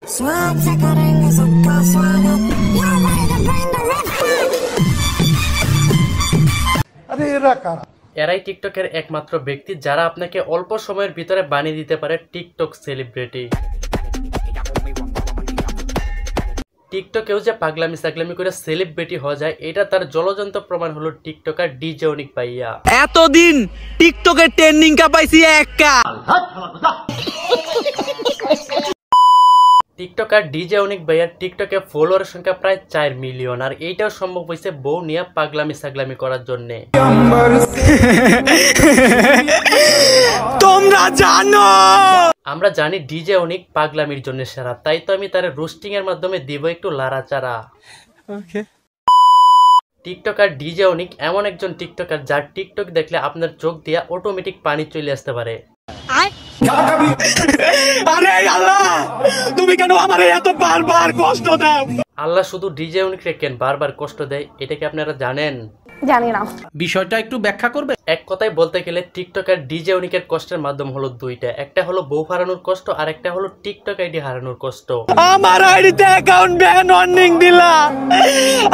स्वागत से करेंगे सबका स्वागत You're ready to bring the rip अरे এরা কারা এরাই টিকটকের একমাত্র ব্যক্তি যারা আপনাকে অল্প সময়ের ভিতরে বানিয়ে দিতে পারে টিকটক সেলিব্রিটি। টিকটকেও যে পাগলামি সাগলামি করে সেলিব্রিটি হওয়া যায় এটা তার জলজন্ত প্রমাণ হলো টিকটকার ডিজে অনিক ভাইয়া। এতদিন টিকটকের ট্রেন্ডিং কা পাইছি একা। টিকটকার ডিজে অনিক ভাইয়ার টিকটকে ফলোয়ারের সংখ্যা প্রায় 4 মিলিয়ন, আর এইটাও সম্ভব হয়েছে বউ নিয়ে পাগলামি সাগলামি করার জন্য। তোমরা জানো, আমরা জানি ডিজে অনিক পাগলামির জন্য সেরা, তাই তো আমি তার রোস্টিং এর মাধ্যমে দিব একটু লাড়াচাড়া। টিকটকার ডিজে অনিক এমন একজন টিকটকার যার টিকটক দেখলে আপনার চোখ দিয়ে অটোমেটিক পানি চলে আসতে পারে। আরে আল্লাহ, তুমি কেন আমারে এত বারবার কষ্ট দাও? আল্লাহ শুধু ডিজে অনিককে কেন বারবার কষ্ট দেয় এটা কি আপনারা জানেন? জানি না। বিষয়টা একটু ব্যাখ্যা করবে? এক কথায় বলতে গেলে টিকটকার ডিজে অনিকের কষ্টের মাধ্যম হলো দুইটা, একটা হলো বউ হারানোর কষ্ট আর একটা হলো টিকটক আইডি হারানোর কষ্ট। আমার আইডিতে অ্যাকাউন্ট ব্যান ওয়ার্নিং দিলা,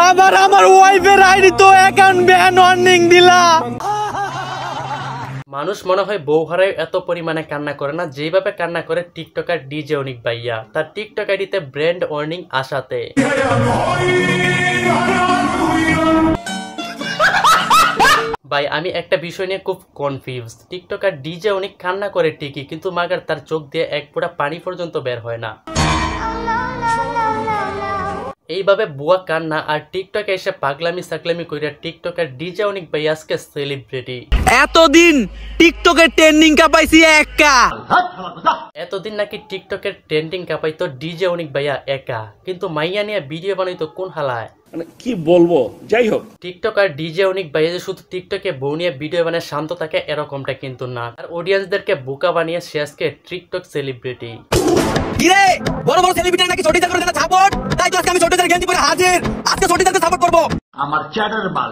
আমার ওয়াইফের আইডি তো অ্যাকাউন্ট ব্যান ওয়ার্নিং দিলা। মানুষ মনে হয় বউ হারায় এত পরিমাণে কান্না করে না যেভাবে কান্না করে টিকটকার ডিজে অনিক ভাইয়া তার টিকটক আইডিতে ব্র্যান্ড ওয়ার্নিং আসাতে। ভাই আমি একটা বিষয় নিয়ে খুব কনফিউজ, টিকটকার ডিজে অনিক কান্না করে ঠিকই কিন্তু মাগার তার চোখ দিয়ে এক ফোঁটা পানি পর্যন্ত বের হয় না। এইভাবে বুয়া কান্না আর টিকটকে এসে পাগলামি সাগলামি কইরা টিকটকার ডিজে অনিক ভাই আজকে সেলিব্রিটি। এতদিন টিকটকের ট্রেন্ডিং কা পাইছি একা। এতদিন নাকি টিকটকের ট্রেন্ডিং কাপাইতো ডিজে অনিক ভাইয়া একা, কিন্তু মাইয়া নিয়ে ভিডিও বানাইতো কোন হালায়? মানে কি বলবো, যাই হোক টিকটকার ডিজে অনিক ভাইয়া যে শুধু টিকটকে বউ নিয়ে ভিডিও বানিয়ে শান্ত থাকে এরকমটা কিন্তু না, আর অডিয়েন্সদেরকে বোকা বানিয়ে সে আজকে টিকটক সেলিব্রিটি। কিরে বড় বড় সেলিব্রিটি নাকি ছোটদের করে না সাপোর্ট, তাই তো আজকে আমি ছোটদের গেঞ্জি পরে হাজির, আজকে ছোটদেরকে সাপোর্ট করব। আমার চ্যাটার মাল।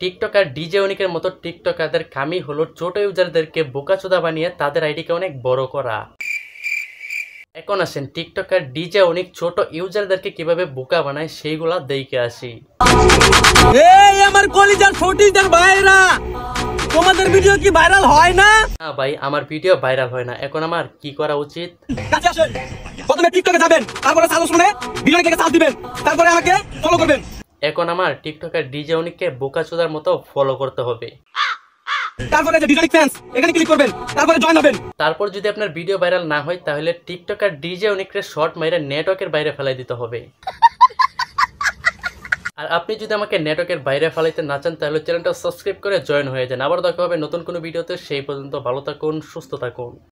টিকটকার ডিজে অনিকের মতো টিকটকারদের কামই হলো ছোট ইউজারদেরকে বোকাচোদা বানিয়ে তাদের আইডিকে অনেক বড় করা। এখন আসেন টিকটকার ডিজে অনিক ছোট ইউজারদেরকে কিভাবে বোকা বানায় সেইগুলা দেখে আসি। এই আমার কলিজার ছোটদের ভাইরা, তোমাদের ভিডিও কি ভাইরাল হয় না? না ভাই আমার ভিডিও ভাইরাল হয় না, এখন আমার কি করা উচিত? কাছে আসেন, প্রথমে টিকটকে যাবেন, তারপরে সাজেশন শুনে ভিডিওকে সার্চ দিবেন, তারপরে আমাকে ফলো করবেন। এখন আমার টিকটকার ডিজে অনিককে বোকাচোদার মতো ফলো করতে হবে, তারপরে যে ডিজনিক ফ্যান্স এখানে ক্লিক করবেন, তারপরে জয়েন হবেন। তারপর যদি আপনার ভিডিও ভাইরাল না হয় তাহলে টিকটকার ডিজে অনিককে শর্ট মাইরে নেটওয়ার্কের বাইরে ফেলাই দিতে হবে। আর আপনি যদি আমাকে নেটওয়ার্কের বাইরে ফেলাইতে না চান তাহলে চ্যানেলটা সাবস্ক্রাইব করে জয়েন হয়ে যান। আবার দেখা হবে নতুন কোনো ভিডিওতে, সেই পর্যন্ত ভালো থাকুন, সুস্থ থাকুন।